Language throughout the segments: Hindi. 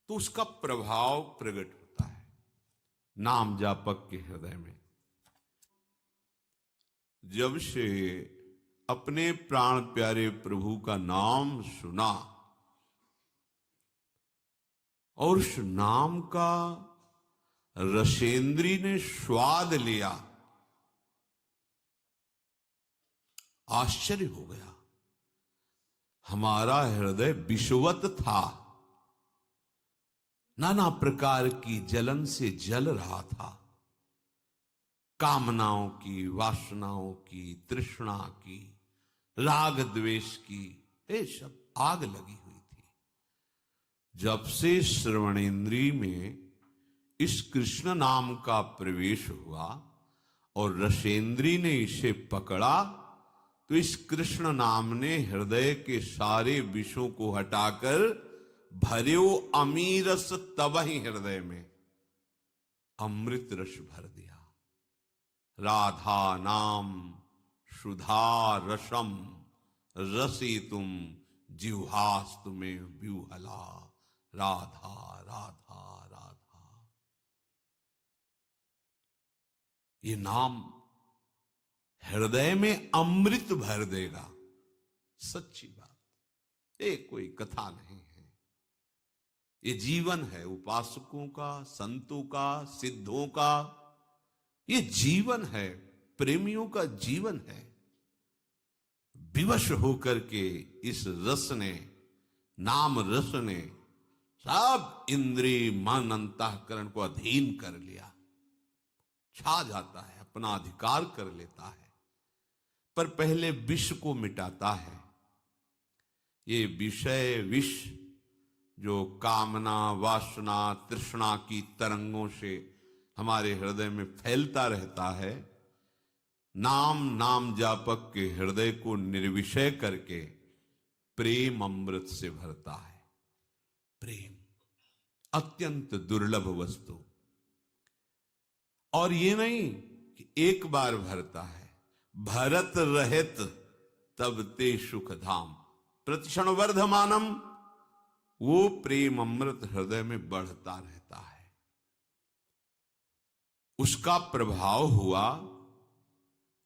तो उसका प्रभाव प्रकट होता है नाम जापक के हृदय में। जब से अपने प्राण प्यारे प्रभु का नाम सुना और उस नाम का रसेंद्री ने स्वाद लिया, आश्चर्य हो गया। हमारा हृदय विषवत था, नाना प्रकार की जलन से जल रहा था, कामनाओं की, वासनाओं की, तृष्णा की, राग द्वेष की, ये सब आग लगी हुई थी। जब से श्रवणेन्द्रिय में इस कृष्ण नाम का प्रवेश हुआ और रसेंद्री ने इसे पकड़ा, तो इस कृष्ण नाम ने हृदय के सारे विषों को हटाकर भर्यो अमीरस तब ही हृदय में अमृत रस भर दिया। राधा नाम सुधा रसम रसी तुम जिह्वास्तु में व्यूहला। राधा राधा राधा, ये नाम हृदय में अमृत भर देगा। सच्ची बात, ये कोई कथा नहीं है, ये जीवन है उपासकों का, संतों का, सिद्धों का। ये जीवन है, प्रेमियों का जीवन है। विवश होकर के इस रस ने, नाम रस ने सब इंद्रिय मन अंतःकरण को अधीन कर लिया, छा जाता है, अपना अधिकार कर लेता है। पर पहले विष को मिटाता है। ये विषय विष जो कामना, वासना, तृष्णा की तरंगों से हमारे हृदय में फैलता रहता है, नाम जापक के हृदय को निर्विषय करके प्रेम अमृत से भरता है। प्रेम अत्यंत दुर्लभ वस्तु, और ये नहीं कि एक बार भरता है, भरत रहित तब ते सुख धाम प्रतिक्षण वर्धमानम। वो प्रेम अमृत हृदय में बढ़ता रहता है। उसका प्रभाव हुआ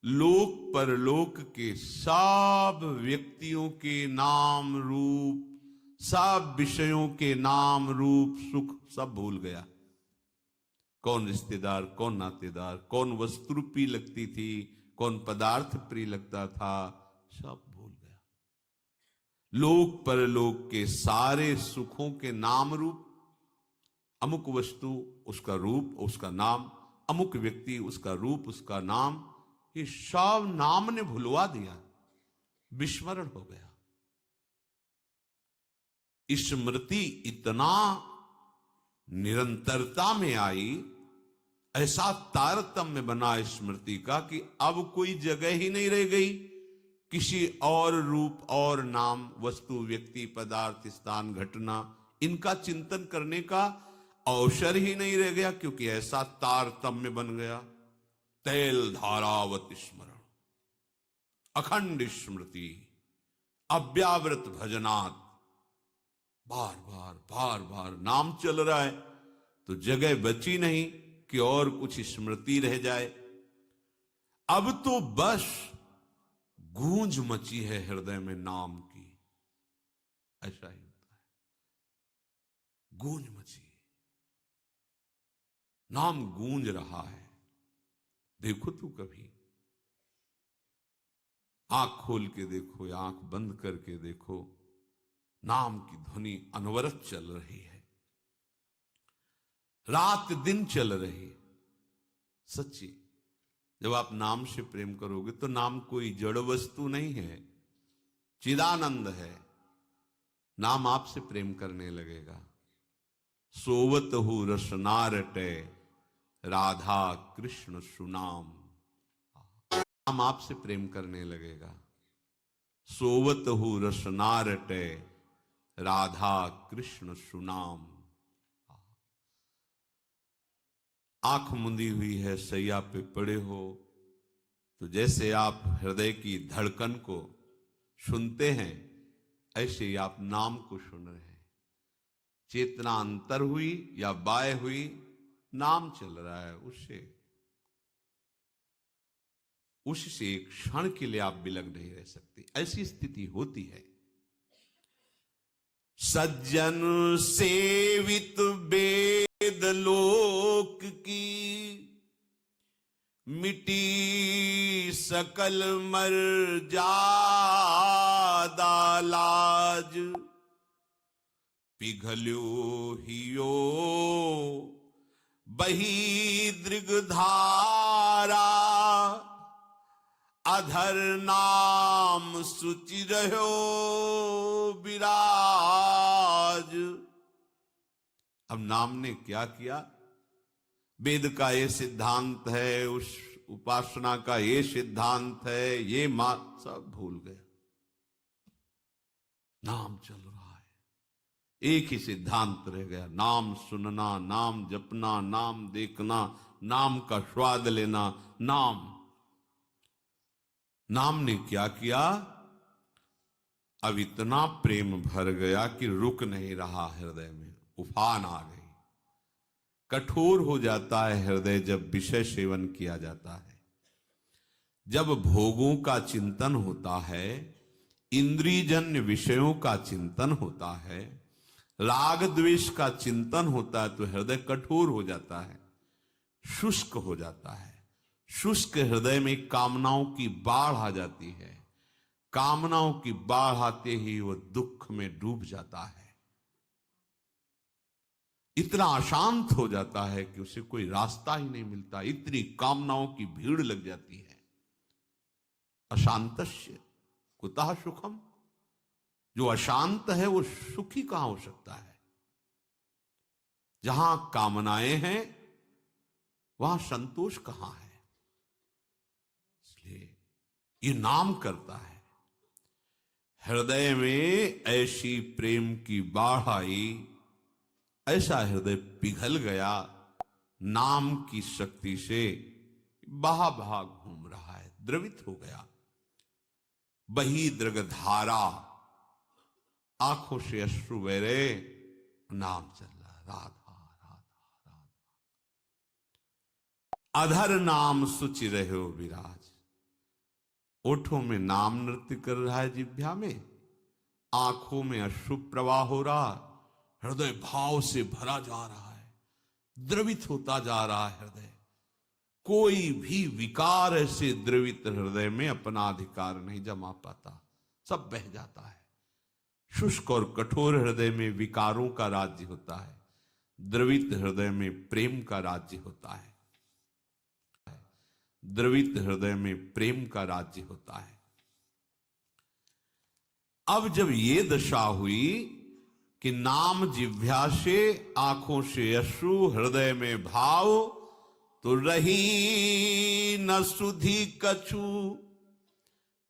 लोक परलोक के सब व्यक्तियों के नाम रूप, सब विषयों के नाम रूप सुख सब भूल गया। कौन रिश्तेदार, कौन नातेदार, कौन वस्तु प्रिय लगती थी, कौन पदार्थ प्रिय लगता था, सब भूल गया। लोक परलोक के सारे सुखों के नाम रूप, अमुक वस्तु उसका रूप उसका नाम, अमुक व्यक्ति उसका रूप उसका नाम, ये सब नाम ने भुलवा दिया, विस्मरण हो गया। स्मृति इतना निरंतरता में आई, ऐसा तारतम्य बना स्मृति का कि अब कोई जगह ही नहीं रह गई किसी और रूप और नाम, वस्तु, व्यक्ति, पदार्थ, स्थान, घटना, इनका चिंतन करने का अवसर ही नहीं रह गया, क्योंकि ऐसा तारतम्य बन गया। तैल धारावत स्मरण, अखंड स्मृति, अव्यावृत भजनात्, बार बार बार बार नाम चल रहा है, तो जगह बची नहीं कि और कुछ स्मृति रह जाए। अब तो बस गूंज मची है हृदय में नाम की, ऐसा ही होता है, गूंज मची, नाम गूंज रहा है। देखो तू कभी आंख खोल के देखो या आंख बंद करके देखो, नाम की ध्वनि अनवरत चल रही है, रात दिन चल रही है। सच्ची, जब आप नाम से प्रेम करोगे तो नाम कोई जड़ वस्तु नहीं है, चिदानंद है। नाम आपसे प्रेम करने लगेगा। सोवत हु रसनारटे राधा कृष्ण सुनाम, नाम आपसे प्रेम करने लगेगा। सोवत हु रसनारटे राधा कृष्ण सुनाम। आंख मुंदी हुई है, सैया पे पड़े हो, तो जैसे आप हृदय की धड़कन को सुनते हैं, ऐसे ही आप नाम को सुन रहे हैं। चेतना अंतर हुई या बाय हुई, नाम चल रहा है, उससे एक क्षण के लिए आप बिलग नहीं रह सकते। ऐसी स्थिति होती है। सज्जन सेवित वेद लोक की, मिटी सकल मर्यादा लाज, पिघल्यो हियो बही दृगधारा, अधर नाम सुचि रहो विराज। अब नाम ने क्या किया? वेद का ये सिद्धांत है, उस उपासना का ये सिद्धांत है, ये सब भूल गया। नाम चल रहा है, एक ही सिद्धांत रह गया, नाम सुनना, नाम जपना, नाम देखना, नाम का स्वाद लेना। नाम ने क्या किया? अब इतना प्रेम भर गया कि रुक नहीं रहा हृदय में, उफान आ गई। कठोर हो जाता है हृदय जब विषय सेवन किया जाता है, जब भोगों का चिंतन होता है, इंद्रियजन्य विषयों का चिंतन होता है, राग द्वेष का चिंतन होता है, तो हृदय कठोर हो जाता है, शुष्क हो जाता है। शुष्क हृदय में कामनाओं की बाढ़ आ जाती है। कामनाओं की बाढ़ आते ही वो दुख में डूब जाता है, इतना अशांत हो जाता है कि उसे कोई रास्ता ही नहीं मिलता। इतनी कामनाओं की भीड़ लग जाती है। अशांतस्य कुतः सुखम, जो अशांत है वो सुखी कहां हो सकता है? जहां कामनाएं हैं वहां संतोष कहां है? इसलिए ये नाम करता है। हृदय में ऐसी प्रेम की बाढ़ आई, ऐसा हृदय पिघल गया नाम की शक्ति से, बहा बहा घूम रहा है, द्रवित हो गया। बही दृगधारा, आंखों से अश्रु बह रहे, नाम चल रहा, राधा राधा राधा। अधर नाम सुचि रहो विराज, ओठों में नाम नृत्य कर रहा है, जिह्वा में, आंखों में अश्रु प्रवाह हो रहा, हृदय भाव से भरा जा रहा है, द्रवित होता जा रहा है हृदय। कोई भी विकार ऐसे द्रवित हृदय में अपना अधिकार नहीं जमा पाता, सब बह जाता है। शुष्क और कठोर हृदय में विकारों का राज्य होता है, द्रवित हृदय में प्रेम का राज्य होता है। द्रवित हृदय में प्रेम का राज्य होता है। अब जब ये दशा हुई कि नाम जिह्वा से, आंखों से अश्रु, हृदय में भाव, तो रही न सुधि कछु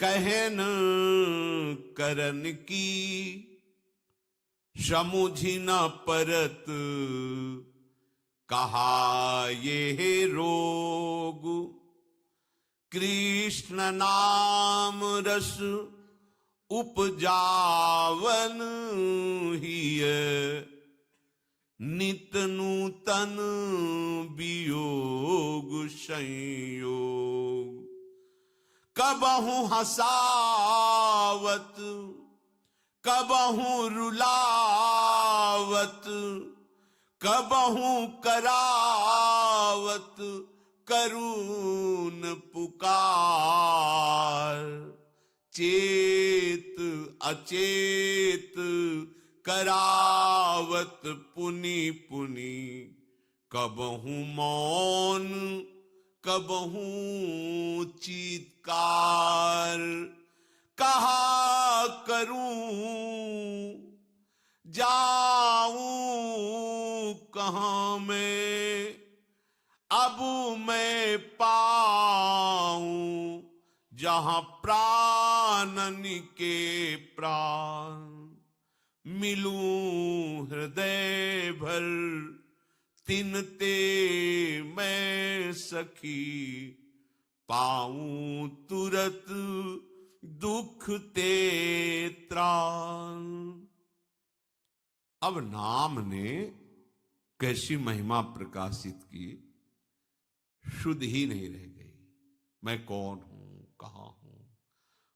कहन करन की, समुझी न परत कहा ये रोग, कृष्ण नाम रस उपजावन हिय, नित नूतन वियोग संयोग, कबहु हसावत कबहु रुलावत, कबहु करावत करुण पुकार, चेत अचेत करावत पुनि पुनि, कबहु मौन कबहु चीत्कार, कहा करूं जाऊं कहां मैं, अब मैं पाऊं जहां प्राणन के प्राण, मिलूं हृदय भर तिनते मैं सखी, पाऊं तुरत दुख ते त्राण। अब नाम ने कैसी महिमा प्रकाशित की, शुद्ध ही नहीं रह गई। मैं कौन हूं, कहां हूं,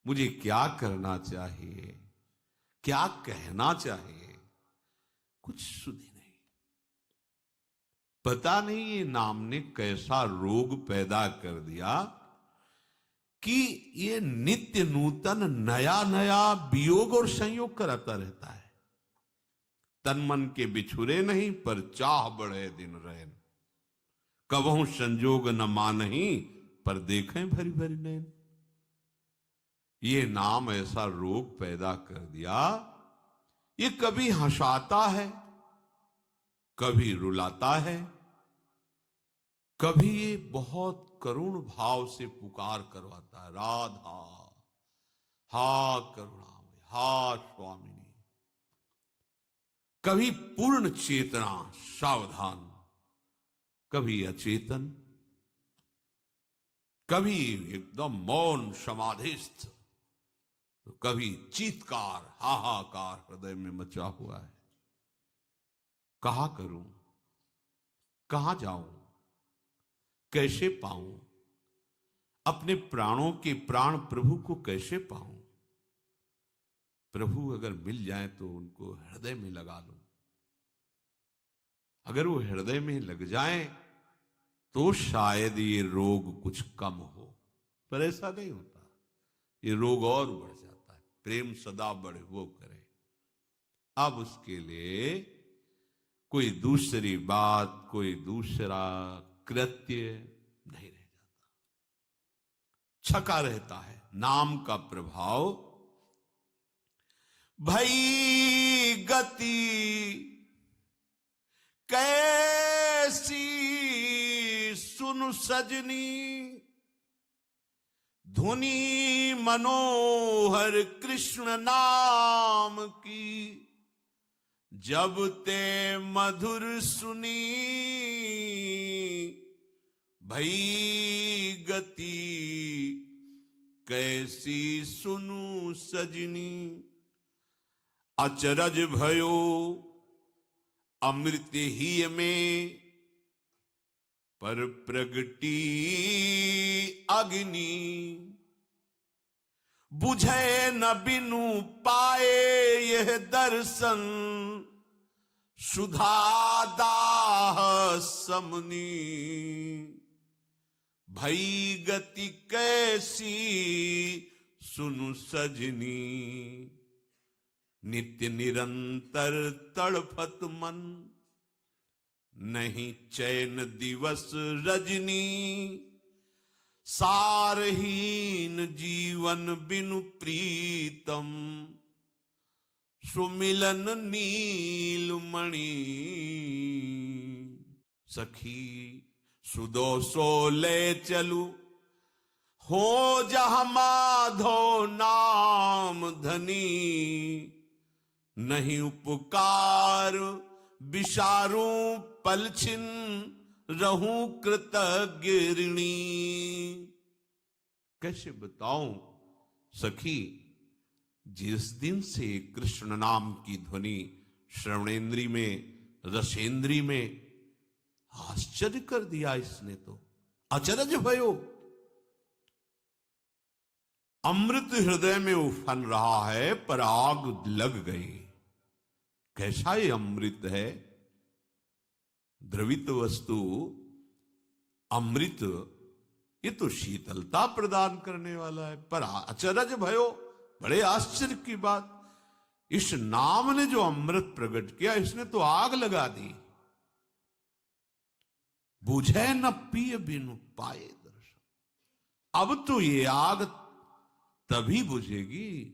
मुझे क्या करना चाहिए, क्या कहना चाहिए, कुछ शुद्ध ही नहीं। पता नहीं ये नाम ने कैसा रोग पैदा कर दिया कि ये नित्य नूतन नया नया वियोग और संयोग कराता रहता है। तन मन के बिछुरे नहीं, पर चाह बढ़े दिन रैन। कबहू संजोग न मानही, पर देखें भरी भरी नैन। ये नाम ऐसा रोग पैदा कर दिया, ये कभी हंसाता है, कभी रुलाता है, कभी ये बहुत करुण भाव से पुकार करवाता है, राधा हा करुणामय, हा स्वामिनी। कभी पूर्ण चेतना सावधान, कभी अचेतन, कभी एकदम मौन समाधिस्थ, तो कभी चीत्कार हाहाकार हृदय में मचा हुआ है। कहां करूं, कहां जाऊं, कैसे पाऊं, अपने प्राणों के प्राण प्रभु को कैसे पाऊं। प्रभु अगर मिल जाए तो उनको हृदय में लगा लूं। अगर वो हृदय में लग जाए तो शायद ये रोग कुछ कम हो, पर ऐसा नहीं होता। ये रोग और बढ़ जाता है। प्रेम सदा बढ़े वो करे। अब उसके लिए कोई दूसरी बात, कोई दूसरा कृत्य नहीं रह जाता, छका रहता है। नाम का प्रभाव भई गति कैसी सुन सजनी, धुनी मनोहर कृष्ण नाम की, जब ते मधुर सुनी, भई गति कैसी सुनु सजनी। अचरज भयो अमृत ही में, पर प्रगटी अग्नि, बुझे न बिनु पाए यह दर्शन, सुधा दाह समनी। भई गति कैसी सुनु सजनी, नित्य निरंतर तड़फत मन, नहीं चैन दिवस रजनी। सारहीन जीवन बिनु प्रीतम, सुमिलन नीलमणि। सखी सुदो सो ले चलू, हो जहाँ माधो नाम धनी। नहीं उपकार विसारू पलछिन, रहूं कृतज्ञ ऋणी। कैसे बताऊं सखी, जिस दिन से कृष्ण नाम की ध्वनि श्रवणेन्द्री में, रसेंद्री में आश्चर्य कर दिया इसने, तो अचरज भयो। अमृत हृदय में उफन रहा है, पर आग लग गई। कैसा ये अमृत है, द्रवित वस्तु अमृत, ये तो शीतलता प्रदान करने वाला है। पर अचरज भयो, बड़े आश्चर्य की बात, इस नाम ने जो अमृत प्रकट किया, इसने तो आग लगा दी। बुझे न पिय बिनु पाए दर्शन। अब तो ये आग तभी बुझेगी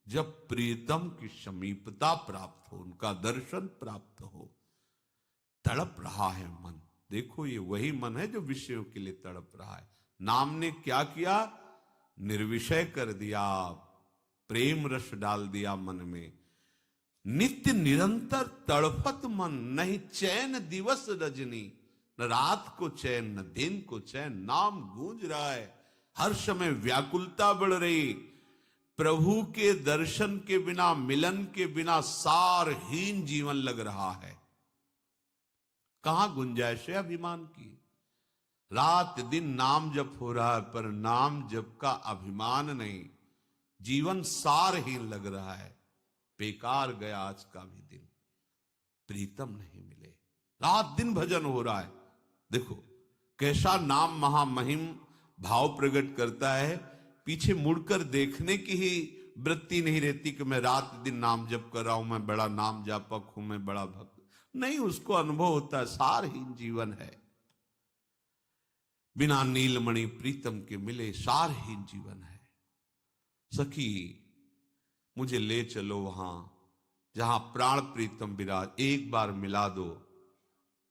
जब प्रीतम की समीपता प्राप्त हो, उनका दर्शन प्राप्त हो। तड़प रहा है मन, देखो ये वही मन है जो विषयों के लिए तड़प रहा है। नाम ने क्या किया, निर्विषय कर दिया, प्रेम रस डाल दिया मन में। नित्य निरंतर तड़फत मन, नहीं चैन दिवस रजनी। न रात को चैन, न दिन को चैन। नाम गूंज रहा है, हर समय व्याकुलता बढ़ रही, प्रभु के दर्शन के बिना, मिलन के बिना सारहीन जीवन लग रहा है। कहां गुंजाइश है अभिमान की? रात दिन नाम जप हो रहा है, पर नाम जप का अभिमान नहीं, जीवन सारहीन लग रहा है। बेकार गया आज का भी दिन, प्रीतम नहीं मिले। रात दिन भजन हो रहा है, देखो कैसा नाम महामहिम भाव प्रकट करता है। पीछे मुड़कर देखने की ही वृत्ति नहीं रहती कि मैं रात दिन नाम जप कर रहा हूं, मैं बड़ा नाम जापक हूं, मैं बड़ा भक्त नहीं। उसको अनुभव होता है सारहीन जीवन है, बिना नीलमणि प्रीतम के मिले सारहीन जीवन है। सखी मुझे ले चलो वहां जहां प्राण प्रीतम विराज, एक बार मिला दो,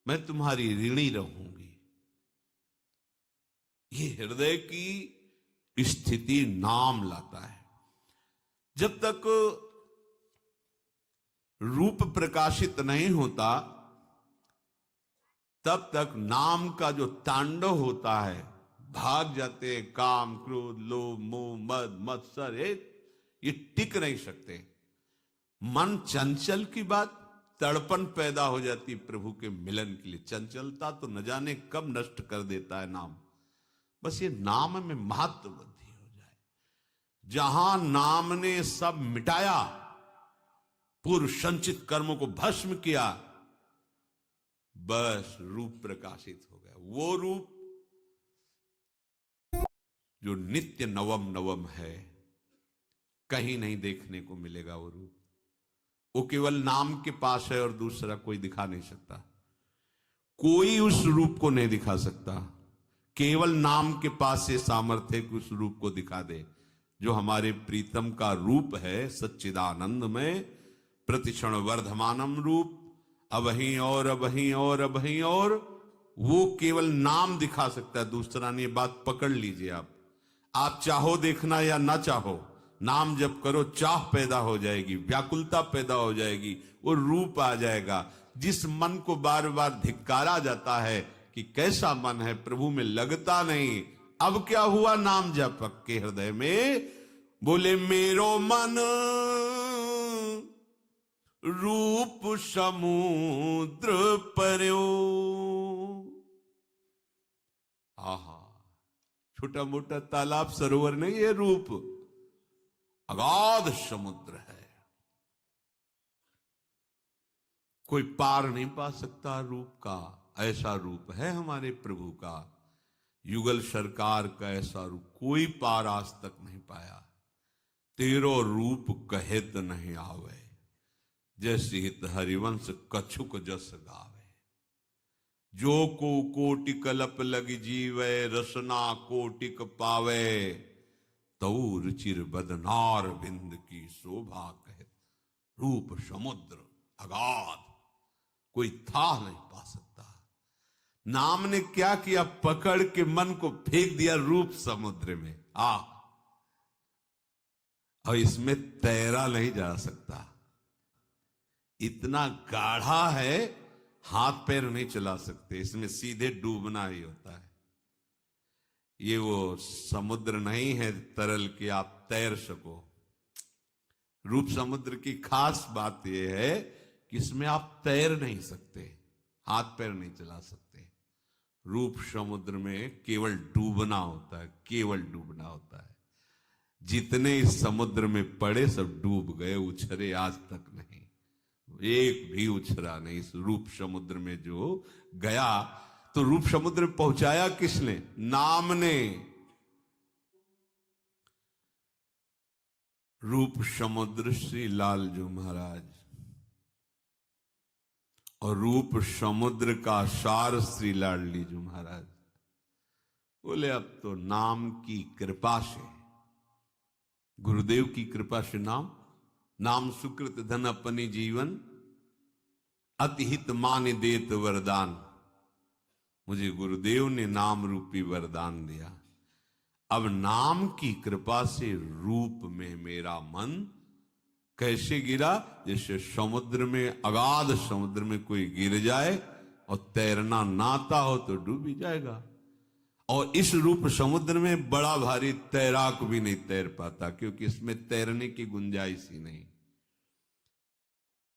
मैं तुम्हारी ऋणी रहूंगी। ये हृदय की स्थिति नाम लाता है। जब तक रूप प्रकाशित नहीं होता तब तक नाम का जो तांडव होता है, भाग जाते हैं काम क्रोध लोभ मोह मद मत्सर, ये टिक नहीं सकते। मन चंचल की बात, तड़पन पैदा हो जाती प्रभु के मिलन के लिए। चंचलता तो न जाने कब नष्ट कर देता है नाम। बस ये नाम में महत्व वृद्धि हो जाए। जहां नाम ने सब मिटाया, पूर्व संचित कर्मों को भस्म किया, बस रूप प्रकाशित हो गया। वो रूप जो नित्य नवम नवम है, कहीं नहीं देखने को मिलेगा वो रूप। वो केवल नाम के पास है और दूसरा कोई दिखा नहीं सकता। कोई उस रूप को नहीं दिखा सकता। केवल नाम के पास से सामर्थ्य कि उस रूप को दिखा दे। जो हमारे प्रीतम का रूप है सच्चिदानंद में, प्रतिक्षण वर्धमानम रूप, अबहीं और अबहीं और अबहीं और, वो केवल नाम दिखा सकता है, दूसरा नहीं। बात पकड़ लीजिए आप चाहो देखना या ना चाहो, नाम जब करो चाह पैदा हो जाएगी, व्याकुलता पैदा हो जाएगी, वो रूप आ जाएगा। जिस मन को बार बार धिक्कारा जाता है कि कैसा मन है, प्रभु में लगता नहीं, अब क्या हुआ नाम जपक के हृदय में, बोले मेरो मन रूप समुद्र पर्यो। आहा, छोटा मोटा तालाब सरोवर नहीं, ये रूप अगाध समुद्र है। कोई पार नहीं पा सकता रूप का। ऐसा रूप है हमारे प्रभु का। युगल सरकार का ऐसा रूप कोई पार आज तक नहीं पाया। तेरो रूप कहित नहीं आवे, जैसे हित हरिवंश कछुक जस गावे। जो को कोटि कलप लग जीवे, रसना कोटिक पावे, तऊ रुचिर बदनार बिंद की शोभा कहत। रूप समुद्र अगाध, कोई था नहीं पा सकता। नाम ने क्या किया, पकड़ के मन को फेंक दिया रूप समुद्र में। और इसमें तैरा नहीं जा सकता, इतना गाढ़ा है, हाथ पैर नहीं चला सकते, इसमें सीधे डूबना ही होता है। ये वो समुद्र नहीं है तरल कि आप तैर सको। रूप समुद्र की खास बात यह है कि इसमें आप तैर नहीं सकते, हाथ पैर नहीं चला सकते। रूप समुद्र में केवल डूबना होता है, केवल डूबना होता है। जितने इस समुद्र में पड़े सब डूब गए, उछरे आज तक नहीं, एक भी उछरा नहीं। इस रूप समुद्र में जो गया, तो रूप समुद्र में पहुंचाया किसने? नाम ने। रूप समुद्र श्री लाल जो महाराज, और रूप समुद्र का सार श्री लाडली जो महाराज। बोले अब तो नाम की कृपा से, गुरुदेव की कृपा से, नाम सुकृत धन अपनी जीवन, अतिहित मान देत वरदान। मुझे गुरुदेव ने नाम रूपी वरदान दिया। अब नाम की कृपा से रूप में मेरा मन कैसे गिरा? जैसे समुद्र में, अगाध समुद्र में कोई गिर जाए और तैरना ना आता हो तो डूब ही जाएगा। और इस रूप समुद्र में बड़ा भारी तैराक भी नहीं तैर पाता, क्योंकि इसमें तैरने की गुंजाइश ही नहीं।